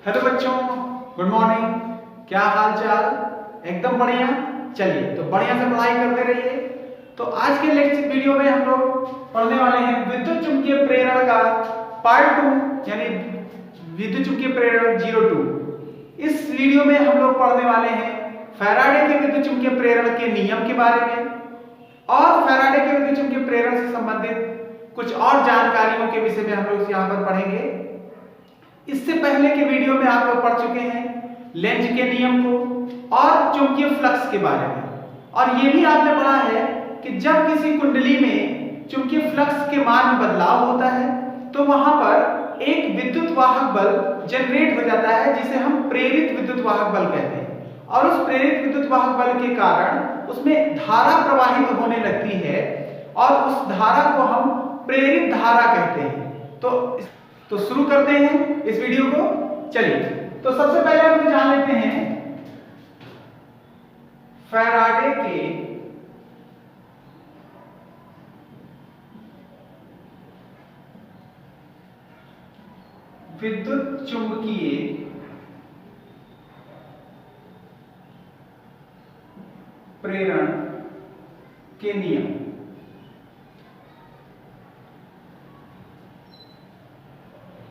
Hello बच्चों, good morning. क्या हाल चाल? एकदम बढ़िया। चलिए तो बढ़िया से पढ़ाई करते रहिए। तो आज के लेक्चर वीडियो में हम लोग पढ़ने वाले हैं विद्युत चुम्बकीय प्रेरण का पार्ट 2 यानी विद्युत चुम्बकीय प्रेरण 02। इस वीडियो में हम लोग पढ़ने वाले हैं फैराडे के विद्युत चुम्बकीय प्रेरण के नियम के बारे में और फैराडे के विद्युत चुम्बकीय प्रेरण से संबंधित कुछ और जानकारियों के विषय में हम लोग यहाँ पर पढ़ेंगे। इससे पहले के वीडियो में आप लोग पढ़ चुके हैं लेंज के नियम को और चुंबकीय फ्लक्स के बारे में, और ये भी आपने पढ़ा है कि जब किसी कुंडली में चुंबकीय फ्लक्स के मान में बदलाव होता है तो वहां पर एक विद्युत वाहक बल जनरेट हो जाता है जिसे हम प्रेरित विद्युत वाहक बल कहते हैं। और उस प्रेरित विद्युत वाहक बल के कारण उसमें धारा प्रवाहित होने लगती है और उस धारा को हम प्रेरित धारा कहते हैं। तो शुरू करते हैं इस वीडियो को। चलिए तो सबसे पहले हम लोग जान लेते हैं फैराडे के विद्युत चुंबकीय प्रेरण के नियम।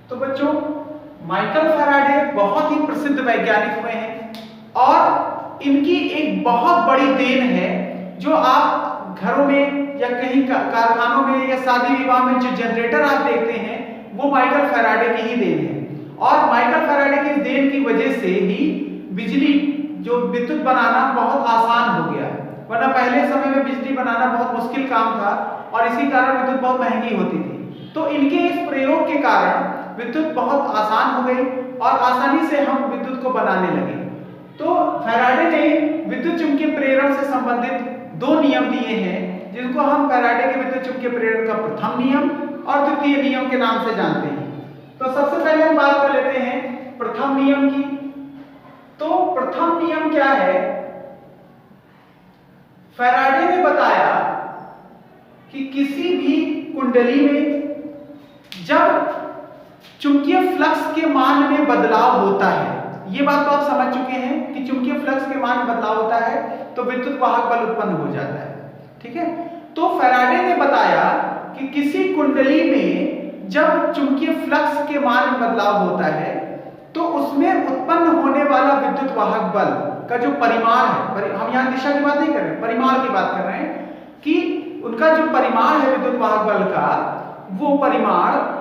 तो बच्चों, माइकल फैराडे बहुत ही प्रसिद्ध वैज्ञानिक हुए हैं और इनकी एक बहुत बड़ी देन है जो आप घरों में या कहीं कारखानों में या शादी विवाह में जो जनरेटर आप देखते हैं वो माइकल फैराडे की ही देन है। और माइकल फैराडे की देन की वजह से ही बिजली जो विद्युत बनाना बहुत आसान हो गया है, वरना पहले समय में बिजली बनाना बहुत मुश्किल काम था और इसी कारण विद्युत बहुत महंगी होती थी। तो इनके इस प्रयोग के कारण विद्युत बहुत आसान हो गई और आसानी से हम विद्युत को बनाने लगे। तो फैराडे ने विद्युत चुम्बकीय प्रेरण से संबंधित दो नियम दिए हैं जिनको हम फैराडे के विद्युत चुम्बकीय प्रेरण का प्रथम नियम और द्वितीय नियम के नाम से जानते हैं। तो सबसे पहले हम बात कर लेते हैं प्रथम नियम की। तो प्रथम नियम क्या है? फैराडे ने बताया कि किसी भी कुंडली में जब चुंबकीय फ्लक्स के मान में बदलाव होता है, ये बात तो आप समझ चुके हैं कि चुंबकीय फ्लक्स के मान में बदलाव होता है तो विद्युत वाहक बल उत्पन्न हो जाता है, ठीक है। तो फैराडे ने बताया कि किसी कुंडली में जब चुंबकीय फ्लक्स के मान में बदलाव होता है तो उसमें उत्पन्न होने वाला विद्युत वाहक बल का जो परिमाण है, हम यहाँ दिशा की बात नहीं कर रहे, परिमाण की बात कर रहे हैं कि उनका जो परिमाण है विद्युत वाहक बल का, वो परिमाण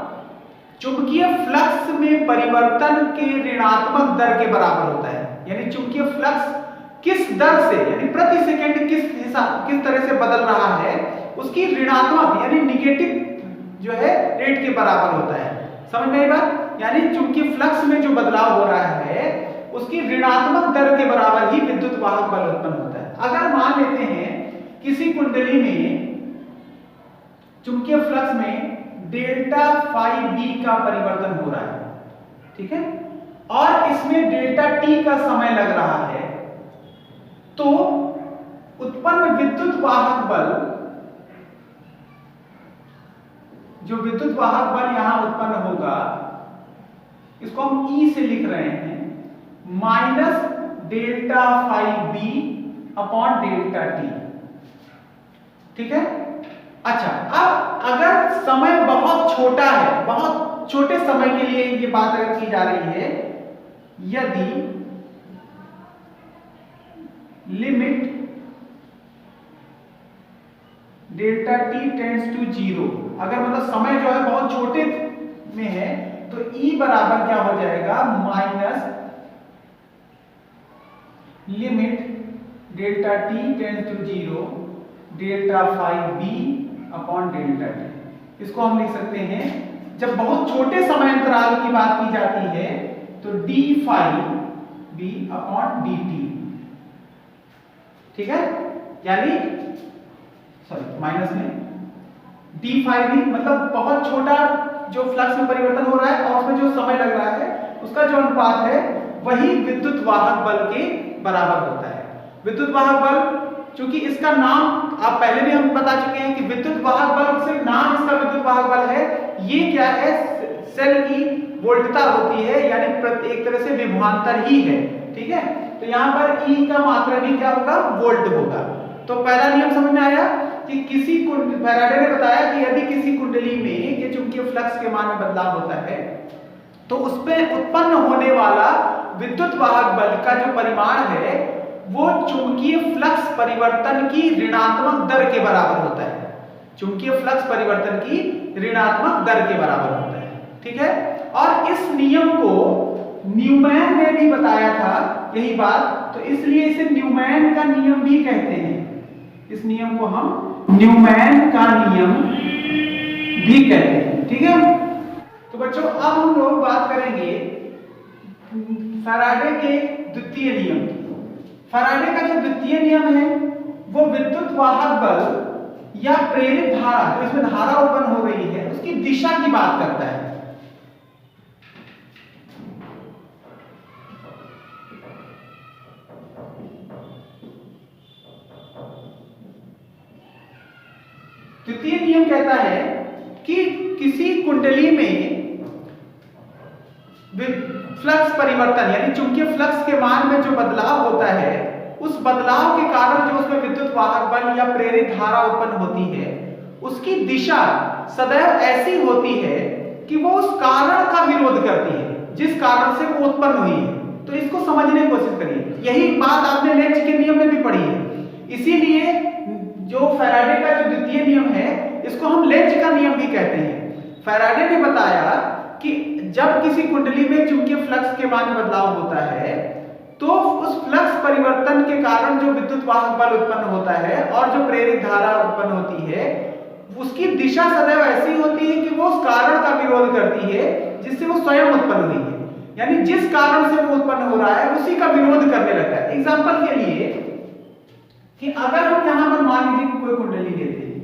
चुंबकीय फ्लक्स में परिवर्तन के ऋणात्मक दर के बराबर होता है। यानी चुंबकीय फ्लक्स किस दर से यानी प्रति सेकंड किस तरह से बदल रहा है उसकी ऋणात्मक यानी निगेटिव जो है रेट के बराबर होता है। समझ में आई बात? यानी चुंबकीय फ्लक्स में जो बदलाव हो रहा है उसकी ऋणात्मक दर के बराबर ही विद्युत वाहक बल उत्पन्न होता है। अगर मान लेते हैं किसी कुंडली में चुंबकीय फ्लक्स में डेल्टा फाई बी का परिवर्तन हो रहा है, ठीक है, और इसमें डेल्टा टी का समय लग रहा है, तो उत्पन्न विद्युत वाहक बल, जो विद्युत वाहक बल यहां उत्पन्न होगा इसको हम ई से लिख रहे हैं minus delta phi B upon delta t, ठीक है। अच्छा, अब अगर समय बहुत छोटा है, बहुत छोटे समय के लिए ये बात अगर की जा रही है, यदि limit delta t tends to 0, अगर मतलब समय जो है बहुत छोटे में है तो E बराबर क्या हो जाएगा minus limit delta t tends to 0 delta phi B upon delta t. इसको हम लिख सकते हैं, जब बहुत छोटे समय अंतराल की बात की जाती है तो d phi B upon d t, ठीक है। यानी सॉरी माइनस में डी फाई बी मतलब बहुत छोटा जो फ्लक्स में परिवर्तन हो रहा है और उसमें जो समय लग रहा है उसका जो अनुपात है वही विद्युत वाहक बल के बराबर होता है। विद्युत वाहक बल, चूंकि इसका नाम आप पहले भी हम बता चुके हैं कि विद्युत वाहक बल, सिर्फ नाम इसका विद्युत वाहक बल है, ये क्या है सेल की वोल्टता होती है, यानी एक तरह से विभवांतर ही है। ठीक है, तो यहाँ पर E का मात्रा भी क्या होगा, वोल्ट होगा। तो पहला नियम समझ में आया कि फैराडे ने बताया कि यदि किसी कुंडली में ये चुंबकीय फ्लक्स के मान में बदलाव होता है तो उसमें उत्पन्न होने वाला विद्युत वाहक बल का जो परिमाण है वो चुंबकीय फ्लक्स परिवर्तन की ऋणात्मक दर के बराबर होता है। चुंबकीय फ्लक्स परिवर्तन की ऋणात्मक दर के बराबर होता है। ठीक है, और इस नियम को न्यूमैन ने भी बताया था यही बात, तो इसलिए इसे न्यूमैन का नियम भी कहते हैं। इस नियम को हम न्यूमैन का नियम भी कहते हैं। ठीक है, तो बच्चों अब हम लोग बात करेंगे फैराडे के द्वितीय नियम की। फैराडे का जो द्वितीय नियम है वो विद्युत वाहक बल या प्रेरित धारा, जो इसमें धारा उत्पन्न हो रही है, उसकी दिशा की बात करता है। द्वितीय नियम कहता है कि किसी कुंडली में फ्लक्स परिवर्तन यानी चुंबकीय फ्लक्स के मान में जो बदलाव होता है, उस बदलाव के कारण जो उसमें विद्युत वाहक बल या प्रेरित धारा उत्पन्न होती है, उसकी दिशा सदैव ऐसी होती है कि वो उस कारण का विरोध करती है जिस कारण से वो उत्पन्न हुई है। तो इसको समझने की कोशिश करिए। यही बात आपने लेंज के नियम में भी पढ़ी है। इसीलिए जो फैराडे का जो द्वितीय नियम है इसको हम लेंज का नियम भी कहते हैं। फैराडे ने बताया कि जब किसी कुंडली में चुंबकीय फ्लक्स के मान में बदलाव होता है तो उस फ्लक्स परिवर्तन के कारण जो विद्युत वाहक बल उत्पन्न होता है और जो प्रेरित धारा उत्पन्न होती है, उसकी दिशा सदैव ऐसी होती है कि वो उस कारण का विरोध करती है जिससे वो स्वयं उत्पन्न हुई है। यानी जिस कारण से वो उत्पन्न हो रहा है उसी का विरोध करने लगता है। एग्जाम्पल के लिए कि अगर हम यहां पर मान लीजिए कि कोई कुंडली लेते हैं,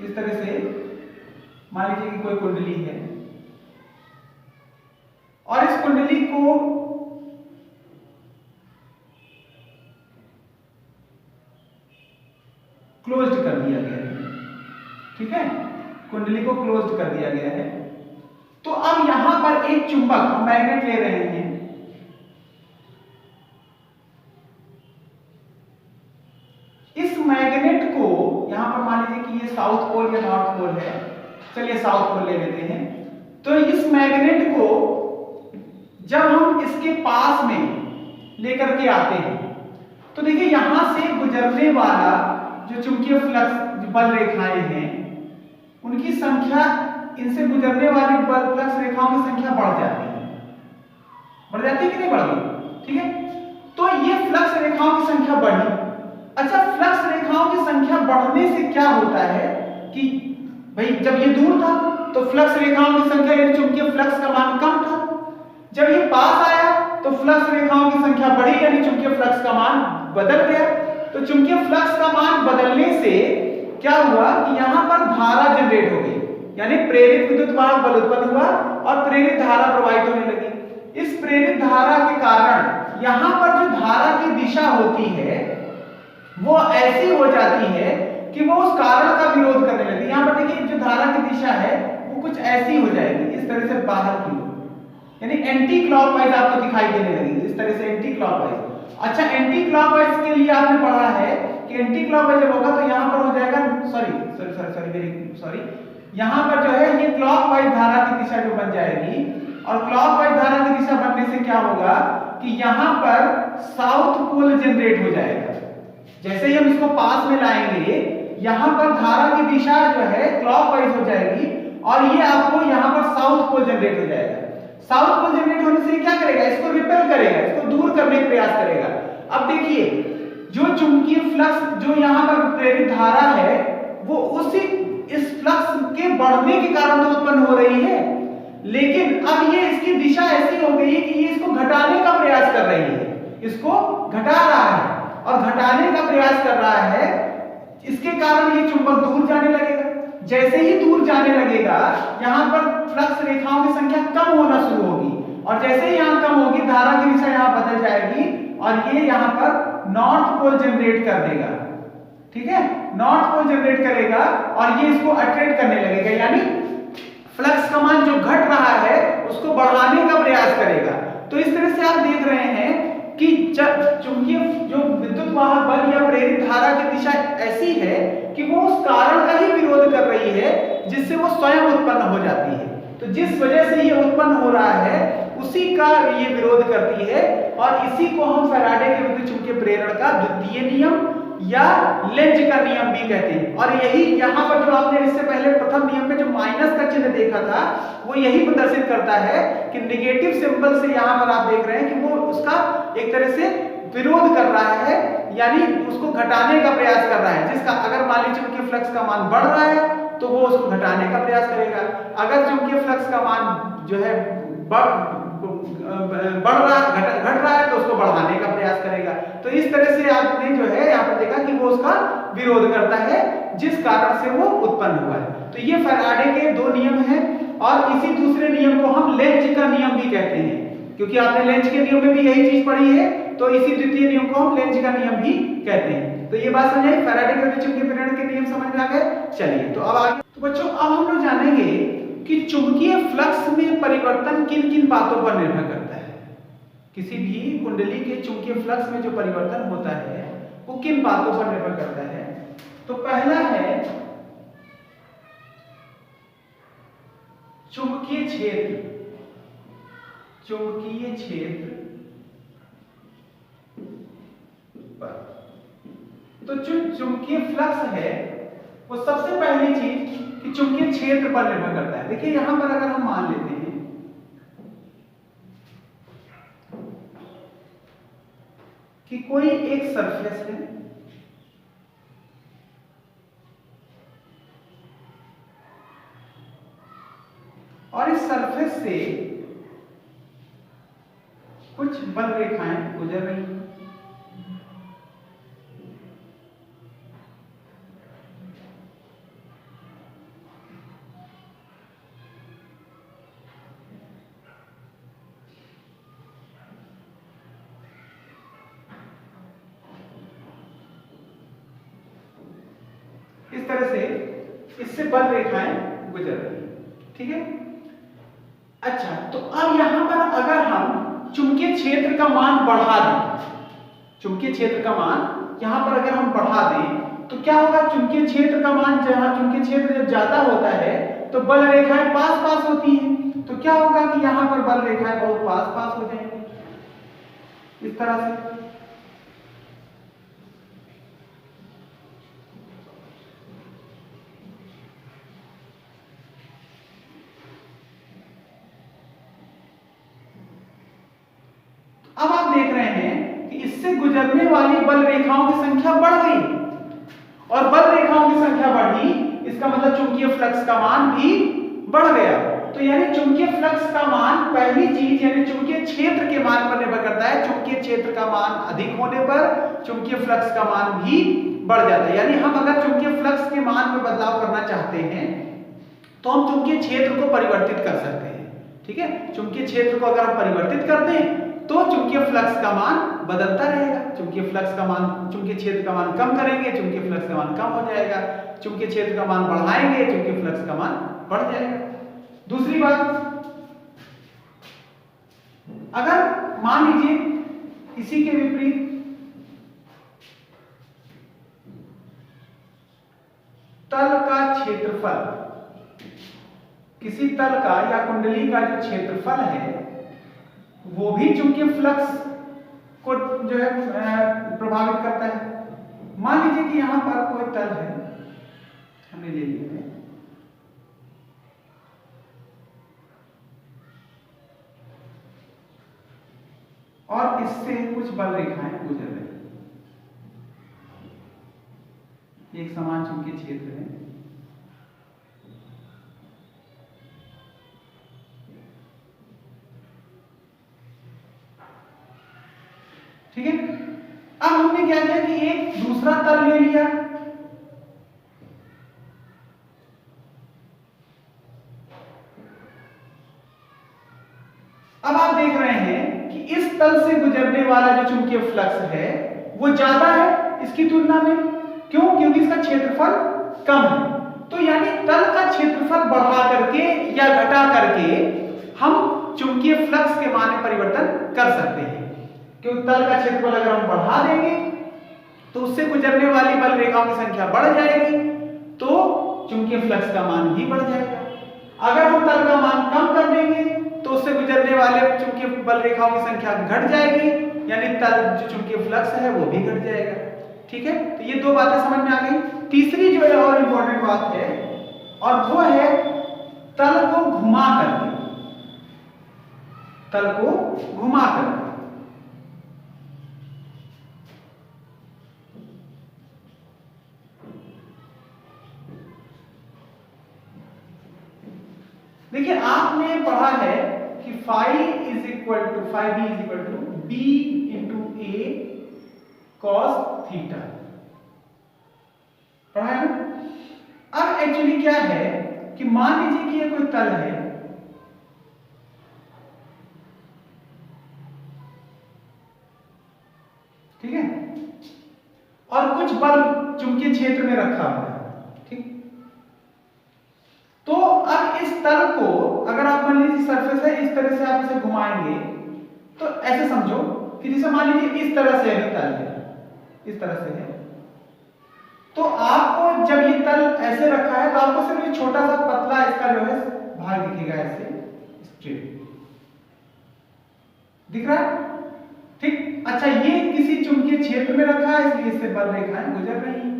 इस तरह से मान लीजिए कि कोई कुंडली है और इस कुंडली को क्लोज्ड कर दिया गया है। ठीक है, कुंडली को क्लोज्ड कर दिया गया है। तो अब यहां पर एक चुंबक, हम मैग्नेट ले रहे हैं, इस मैग्नेट को यहां पर मान लीजिए कि ये साउथ पोल या नॉर्थ पोल है, चलिए साउथ पोल ले लेते हैं। तो इस मैग्नेट को जब हम इसके पास में लेकर के आते हैं तो देखिए यहां से गुजरने वाला जो चुंबकीय फ्लक्स जो बल रेखाएं हैं उनकी संख्या, इनसे गुजरने वाली बल फ्लक्स रेखाओं की संख्या बढ़ जाती है। बढ़ जाती है कि नहीं बढ़ती? ठीक है, तो ये फ्लक्स रेखाओं की संख्या बढ़ी। अच्छा, फ्लक्स रेखाओं की संख्या बढ़ने से क्या होता है कि भाई जब ये दूर था तो फ्लक्स रेखाओं की संख्या यानी चुंबकीय फ्लक्स का मान कम था, जब ये पास आया तो फ्लक्स रेखाओं की संख्या बढ़ी यानी चुंबकीय फ्लक्स का मान बदल गया। तो चुंबकीय फ्लक्स का मान बदलने से क्या हुआ कि यहां पर धारा जनरेट हो गई, यानी प्रेरित विद्युत वाहक बल उत्पन्न हुआ और प्रेरित धारा प्रवाहित होने लगी। इस प्रेरित धारा के कारण यहां पर जो धारा की दिशा होती है वो ऐसी हो जाती है कि वो उस कारण का विरोध करने लगती है। यहां पर देखिए जो धारा की दिशा है वो कुछ ऐसी हो जाएगी, इस तरह से बाहर की ओर, यानी एंटी क्लॉकवाइज आपको दिखाई देने लगेगी, इस तरह से एंटी क्लॉकवाइज। अच्छा, एंटी क्लॉकवाइज के लिए आपने पढ़ा है कि एंटी क्लॉकवाइज जब होगा तो यहां पर हो जाएगा, सॉरी यहां पर जो है ये क्लॉकवाइज धारा की दिशा जो बन जाएगी, और क्लॉकवाइज धारा की दिशा बनने से क्या होगा कि यहां पर साउथ पोल जनरेट हो जाएगा। जैसे ही हम इसको पास में लाएंगे यहां पर धारा की दिशा जो है क्लॉकवाइज हो जाएगी और ये आपको यहां पर साउथ पोल जनरेट हो जाएगा। साउथ पोल जनरेट होने से क्या करेगा, इसको रिपेल करेगा, इसको दूर करने का प्रयास करेगा। अब देखिए जो चुंबकीय फ्लक्स जो यहां पर प्रेरित धारा है वो उसी इस फ्लक्स के बढ़ने के कारण तो उत्पन्न हो रही है, लेकिन अब ये इसकी दिशा ऐसी हो गई कि ये इसको घटाने का प्रयास कर रही है, इसको घटा रहा है और घटाने का प्रयास कर रहा है। इसके कारण ये चुंबक दूर जाने लगेगा। जैसे ही दूर जाने लगेगा यहां पर फ्लक्स रेखाओं की संख्या कम होना शुरू होगी और जैसे ही यहां कम होगी धारा की दिशा यहां बदल जाएगी और ये यहां पर नॉर्थ पोल जनरेट कर देगा। ठीक है, नॉर्थ पोल जनरेट करेगा और ये इसको अट्रैक्ट करने लगेगा, यानी फ्लक्स का मान जो घट रहा है उसको बढ़ाने का प्रयास करेगा। तो इस तरह से आप देख रहे हैं कि चुंबकीय जो विद्युत वाहक बल या प्रेरित धारा की दिशा ऐसी है कि वो उस कारण का ही विरोध कर रही है जिससे वो स्वयं उत्पन्न हो जाती है। तो जिस वजह से ये उत्पन्न हो रहा है उसी का ये विरोध करती है, और इसी को हम फैराडे के विद्युत चुंबकीय प्रेरण का द्वितीय नियम या लेंज का नियम भी कहते हैं। और यही यहाँ पर जो आपने इससे पहले प्रथम नियम में जो माइनस का चिन्ह देखा था वो यही प्रदर्शित करता है कि नेगेटिव सिंबल से यहाँ पर आप देख रहे हैं कि वो उसका एक तरह से विरोध कर रहा है, यानी उसको घटाने का प्रयास कर रहा है। जिसका अगर मान लीजिए चुंबकीय फ्लक्स का मान बढ़ रहा है तो वो उसको घटाने का प्रयास करेगा, अगर चुंबकीय फ्लक्स का मान जो है बढ़ रहा घट रहा है तो उसको बढ़ाने का प्रयास करेगा। तो इस तरह से आपने जो है यहाँ पर देखा कि वो उसका विरोध करता है जिस कारण से वो उत्पन्न हुआ है। तो ये फैराडे के दो नियम हैं, और इसी दूसरे नियम को हम लेंज का नियम भी कहते हैं, क्योंकि आपने लेंज के नियम में भी यही चीज पढ़ी है, तो इसी द्वितीय नियम को हम लेंज का नियम भी कहते हैं। तो ये बात समझ आई, फैराडे के विद्युत चुंबकीय प्रेरण के नियम समझ में आ गए। चलिए तो अब आगे, तो बच्चों अब हम लोग जानेंगे कि चुंबकीय फ्लक्स में परिवर्तन किन किन बातों पर निर्भर करता है। किसी भी कुंडली के चुंबकीय फ्लक्स में जो परिवर्तन होता है वो किन बातों पर निर्भर करता है। तो पहला है चुंबकीय क्षेत्र। चुंबकीय क्षेत्र पर, तो जो चुंबकीय फ्लक्स है वो सबसे पहली चीज कि चुंबकीय क्षेत्र पर निर्भर करता है। देखिए यहां पर अगर हम मान लेते हैं कि कोई एक सरफेस है और इस सरफेस से कुछ बल रेखाएं गुजर रही हैं। इस तरह से इससे बल रेखाएं गुजर रही हैं, ठीक है। अच्छा, तो अब यहां पर अगर हम चुंबकीय क्षेत्र का मान बढ़ा दें, चुंबकीय क्षेत्र का मान यहां पर अगर हम बढ़ा दें तो क्या होगा, चुंबकीय क्षेत्र का मान जहां चुंबकीय क्षेत्र जब ज्यादा होता है तो बल रेखाएं पास पास होती हैं। तो क्या होगा कि यहां पर बल रेखाएं बहुत पास पास हो जाएंगी इस तरह से। अब आप देख रहे हैं कि इससे गुजरने वाली बल रेखाओं की संख्या बढ़ गई, और बल रेखाओं की संख्या बढ़ी, इसका मतलब चुंबकीय फ्लक्स का मान भी बढ़ गया। तो यानी चुंबकीय फ्लक्स का मान पहली चीज यानी चुंबकीय क्षेत्र के मान पर निर्भर करता है। चुंबकीय क्षेत्र का मान अधिक होने पर चुंबकीय फ्लक्स का मान भी बढ़ जाता है। यानी हम अगर चुंबकीय फ्लक्स के मान में बदलाव करना चाहते हैं तो हम चुंबकीय क्षेत्र को परिवर्तित कर सकते हैं, ठीक है। चुंबकीय क्षेत्र को अगर हम परिवर्तित कर दें तो चुंबकीय फ्लक्स का मान बदलता रहेगा। चुंबकीय फ्लक्स का मान, चुंबकीय क्षेत्र का मान कम करेंगे, चुंबकीय फ्लक्स का मान कम हो जाएगा। चुंबकीय क्षेत्र का मान बढ़ाएंगे, चुंबकीय फ्लक्स का मान बढ़ जाएगा। दूसरी बात, अगर मान लीजिए इसी के विपरीत तल का क्षेत्रफल, किसी तल का या कुंडली का जो क्षेत्रफल है वो भी चुंबकीय फ्लक्स को जो है प्रभावित करता है। मान लीजिए कि यहां पर कोई तल है, हमने ले लिया है, और इससे कुछ बल रेखाएं गुजर रही हैं। एक समान चुंबकीय क्षेत्र है, ठीक है। अब हमने क्या किया कि एक दूसरा तल ले लिया, अब आप देख रहे हैं कि इस तल से गुजरने वाला जो चुंबकीय फ्लक्स है वो ज्यादा है इसकी तुलना में। क्यों? क्योंकि इसका क्षेत्रफल कम है। तो यानी तल का क्षेत्रफल बढ़ा करके या घटा करके हम चुंबकीय फ्लक्स के मान में परिवर्तन कर सकते हैं। क्योंकि तल का क्षेत्रफल अगर हम बढ़ा देंगे तो उससे गुजरने वाली बल रेखाओं की संख्या बढ़ जाएगी, तो चुंबकीय फ्लक्स का मान भी बढ़ जाएगा। अगर हम तल का मान कम कर देंगे तो उससे गुजरने वाले चुंबकीय बल रेखाओं की संख्या घट जाएगी, यानी तल जो चुंबकीय फ्लक्स है वो भी घट जाएगा। ठीक है, तो ये दो बातें समझ में आ गई। तीसरी जो है और इंपॉर्टेंट बात है, और वो है तल को घुमा करके, तल को घुमा करके। देखिए आपने पढ़ा है कि phi B is equal to B into A cos theta, पढ़ा है ना। अब एक्चुअली क्या है कि मान लीजिए कि ये कोई तल है, ठीक है, और कुछ बल चुंबकीय क्षेत्र में रखा हुआ है, ठीक। तो अब इस तल को अगर आप मान लीजिए सरफेस है, इस तरह से आप इसे घुमाएंगे तो ऐसे समझो कि जैसे मान लीजिए इस तरह से तल है, इस तरह से है, तो आपको जब ये तल ऐसे रखा है तो आपको सिर्फ एक छोटा सा पतला इसका जो है भाग दिखेगा, ऐसे स्ट्रेट दिख रहा है, ठीक। अच्छा, ये किसी चुंबकीय क्षेत्र में रखा है इसलिए इससे बल रेखाएं गुजर रही हैं।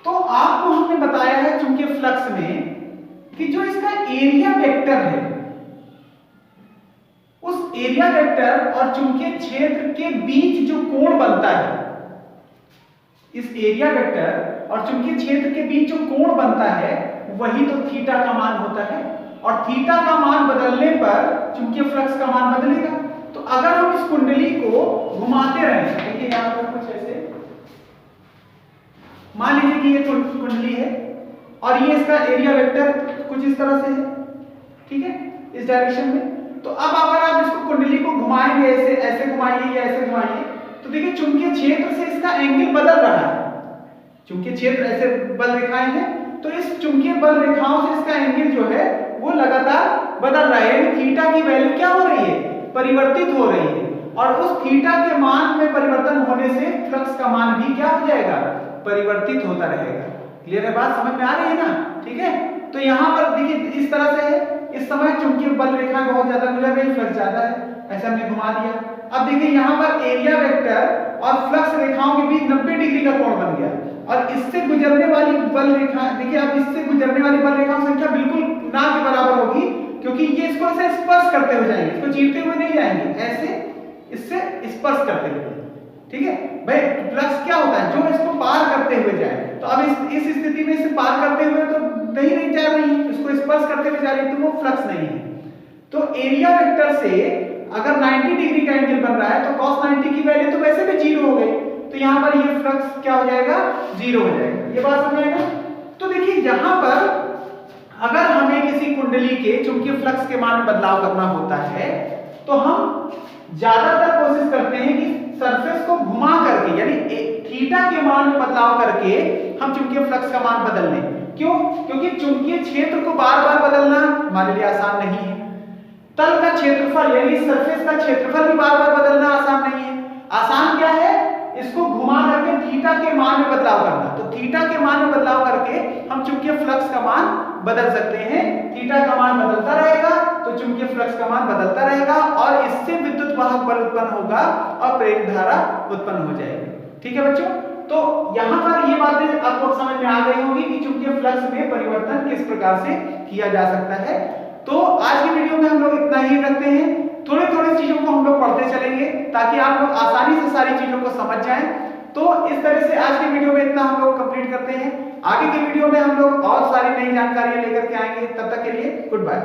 तो आपको हमने बताया है चुंबकीय फ्लक्स में कि जो इसका एरिया वेक्टर है, उस एरिया वेक्टर और चुंबकीय क्षेत्र के बीच जो कोण बनता है, इस एरिया वेक्टर और चुंबकीय क्षेत्र के बीच जो कोण बनता है वही तो थीटा का मान होता है, और थीटा का मान बदलने पर चुंबकीय फ्लक्स का मान बदलेगा। तो अगर हम इस कुंडली को घुमाते रहें, देखिए यहां पर कुछ ऐसे मान लीजिए कि ये कुंडली है और ये इसका एरिया वेक्टर कुछ इस तरह से है, ठीक है, इस डायरेक्शन में। तो अब अगर आप इसको कुंडली को घुमाएंगे, ऐसे ऐसे घुमाइए या ऐसे घुमाइए, तो देखिए चुंबकीय क्षेत्र से इसका एंगल बदल रहा है। चुंबकीय क्षेत्र ऐसे बल रेखाएं हैं, तो इस चुंबकीय बल रेखाओं से इसका एंगल जो है वो लगातार बदल रहा है, यानी थीटा की वैल्यू क्या हो रही है, परिवर्तित हो रही है, और उस थीटा के मान में परिवर्तन होने से फ्लक्स का मान भी क्या हो जाएगा, परिवर्तित होता रहेगा। क्लियर है बात, समझ में आ रही है ना, ठीक है। तो यहाँ पर देखिए इस तरह से है, इस समय चुंबकीय बल रेखाएं बहुत ज्यादा गुजर रही, फ्लक्स ज्यादा है, ऐसा हमने घुमा दिया। अब देखिए यहाँ पर एरिया वेक्टर और फ्लक्स रेखाओं के बीच 90 डिग्री का कोण बन गया, और इससे गुजरने वाली बल रेखा, देखिए अब इससे गुजरने वाली बल रेखाओं की संख्या बिल्कुल ना के बराबर होगी, क्योंकि ये इसको ऐसे स्पर्श करते हुए जाएंगे, इसको चीरते हुए नहीं जाएंगे, ऐसे इससे स्पर्श करते हुए, ठीक है भाई। फ्लक्स क्या होता है, जो इसको पार करते हुए जाए, तो अब इस स्थिति में इसे पार करते हुए तो नहीं जा रही, इसको स्पर्श करते हुए जा रही, तो वो फ्लक्स नहीं है। तो एरिया वेक्टर से अगर 90 डिग्री का एंगल बन रहा है तो cos 90 की वैल्यू तो वैसे भी 0 हो गई, तो यहाँ पर ये फ्लक्स क्या हो जाएगा, 0 हो जाएगा। ये बात समझ आएगा। तो देखिए यहाँ पर अगर हमें किसी कुंडली के चुंबकीय फ्लक्स के मान में बदलाव करना होता है तो हम ज्यादातर कोशिश करते हैं कि सरफेस को घुमा करके, यानी थीटा के मान में बदलाव करके हम चुंबकीय फ्लक्स का मान बदल लें। क्यों? क्योंकि चुंबकीय क्षेत्र को बार-बार बदलना हमारे लिए आसान नहीं है। तल का क्षेत्रफल यानी सरफेस का क्षेत्रफल भी बार-बार बदलना आसान नहीं है। आसान क्या है, इसको घुमा करके थीटा के मान में बदलाव करना। तो थीटा के मान में बदलाव करके हम चुंबकीय फ्लक्स का मान बदल सकते हैं। थीटा का मान बदलता रहेगा तो चुंबकीय फ्लक्स का मान बदलता रहेगा, और इससे विद्युत वाहक बल उत्पन्न होगा और प्रेरित धारा उत्पन्न हो जाएगी। ठीक है बच्चों, तो यहाँ पर ये बातें आपको समझ में आ गई होगी कि चुंबकीय फ्लक्स में परिवर्तन किस प्रकार से किया जा सकता है। तो आज की वीडियो में हम लोग इतना ही रखते हैं। थोड़ी थोड़ी चीजों को हम लोग पढ़ते चलेंगे ताकि आप लोग आसानी से सारी चीजों को समझ जाएं। तो इस तरह से आज की वीडियो में इतना हम लोग कंप्लीट करते हैं। आगे की वीडियो में हम लोग और सारी नई जानकारियां लेकर के आएंगे। तब तक के लिए गुड बाय।